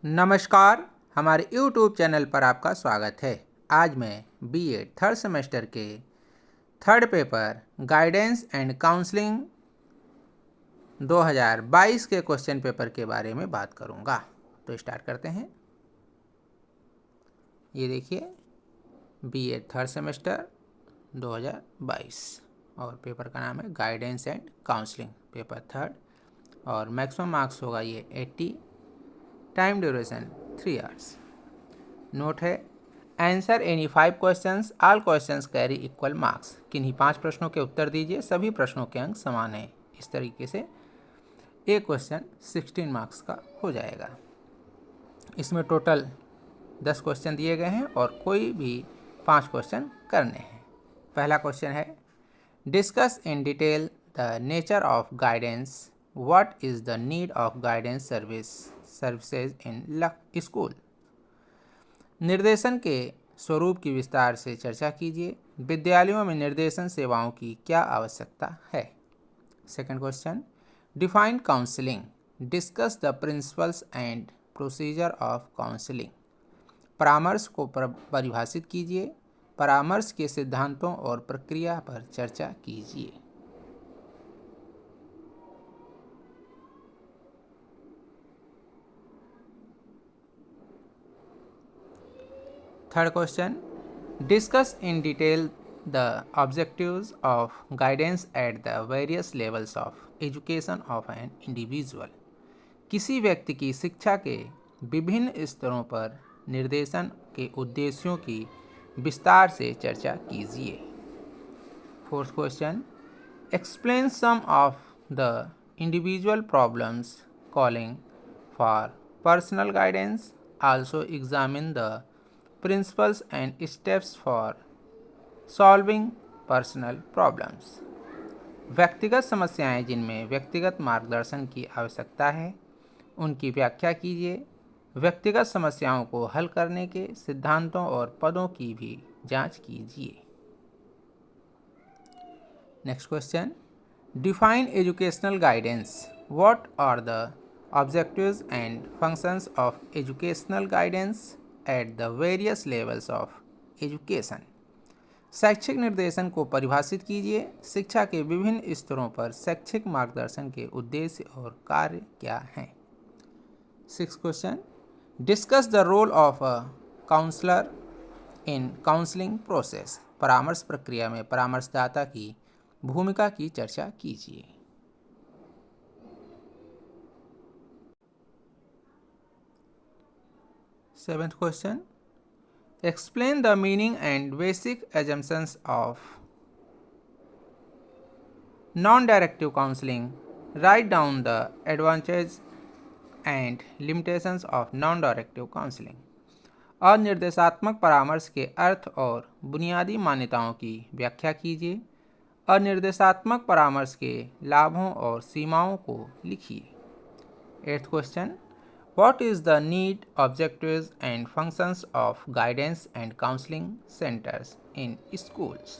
नमस्कार, हमारे YouTube channel पर आपका स्वागत है। आज मैं बीएड थर्ड सेमेस्टर के third paper guidance and counselling 2022 के क्वेश्चन पेपर के बारे में बात करूंगा। तो स्टार्ट करते हैं। ये देखिए, बीएड थर्ड सेमेस्टर 2022 और पेपर का नाम है guidance and counselling paper third, और मैक्सिमम मार्क्स होगा ये 80। Time duration 3 hours. नोट है, answer any 5 questions, all questions carry equal marks. किन्हीं 5 प्रश्नों के उत्तर दीजिए, सभी प्रश्नों के अंक समान हैं। इस तरीके से एक क्वेश्चन 16 मार्क्स का हो जाएगा। इसमें टोटल 10 क्वेश्चन दिए गए हैं और कोई भी 5 क्वेश्चन करने हैं। पहला क्वेश्चन है, discuss in detail the nature of guidance. What is the need of guidance services in school. निर्देशन के स्वरूप की विस्तार से चर्चा कीजिए। विद्यालयों में निर्देशन सेवाओं की क्या आवश्यकता है। Second question, define counselling. Discuss the principles and procedure of counselling. परामर्श को परिभाषित कीजिए। परामर्श के सिद्धांतों और प्रक्रिया पर चर्चा कीजिए। Third question, discuss in detail the objectives of guidance at the various levels of education of an individual. किसी व्यक्ति की शिक्षा के विभिन्न स्तरों पर निर्देशन के उद्देश्यों की विस्तार से चर्चा कीजिए। Fourth question, explain some of the individual problems calling for personal guidance. Also examine the principles and steps for solving personal problems. व्यक्तिगत समस्याएं जिनमें व्यक्तिगत मार्गदर्शन की आवश्यकता है, उनकी व्याख्या कीजिए। व्यक्तिगत समस्याओं को हल करने के सिद्धांतों और पदों की भी जांच कीजिए। Next question, define educational guidance. What are the objectives and functions of educational guidance at the various levels of education. शैक्षिक निर्देशन को परिभाषित कीजिए। शिक्षा के विभिन्न स्तरों पर शैक्षिक मार्गदर्शन के उद्देश्य और कार्य क्या हैं। Six question, discuss the role of a counsellor in counselling process. परामर्श प्रक्रिया में परामर्शदाता की भूमिका की चर्चा कीजिए। Seventh question, explain the meaning and basic assumptions of non-directive counseling. Write down the advantages and limitations of non-directive counseling. अनिर्देशात्मक परामर्श के अर्थ और बुनियादी मान्यताओं की व्याख्या कीजिए। अनिर्देशात्मक परामर्श के लाभों और सीमाओं को लिखिए। Eighth question, What is the need, objectives and functions of guidance and counseling centers in schools?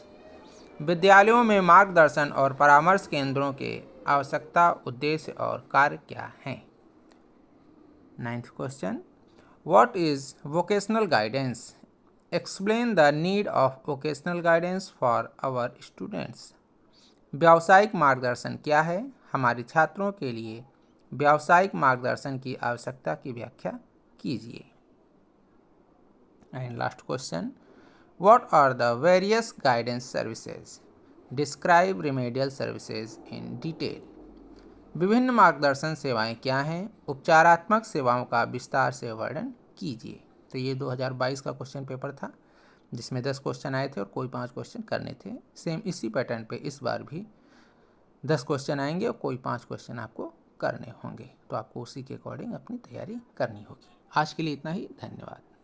विद्यालयों में मार्गदर्शन और परामर्श केंद्रों के आवश्यकता, उद्देश्य और कार्य क्या हैं। Ninth question, What is vocational guidance? Explain the need of vocational guidance for our students. व्यावसायिक मार्गदर्शन क्या है। हमारे छात्रों के लिए व्यावसायिक मार्गदर्शन की आवश्यकता की व्याख्या कीजिए। And last question, what are the various guidance services. Describe remedial services in detail. विभिन्न मार्गदर्शन सेवाएं क्या हैं। उपचारात्मक सेवाओं का विस्तार से वर्णन कीजिए। तो ये 2022 का क्वेश्चन पेपर था, जिसमें 10 क्वेश्चन आए थे और कोई 5 क्वेश्चन करने थे। सेम इसी पैटर्न पे इस बार भी 10 क्वेश्चन आएंगे और कोई 5 क्वेश्चन आपको करने होंगे। तो आपको उसी के अकॉर्डिंग अपनी तैयारी करनी होगी। आज के लिए इतना ही। धन्यवाद।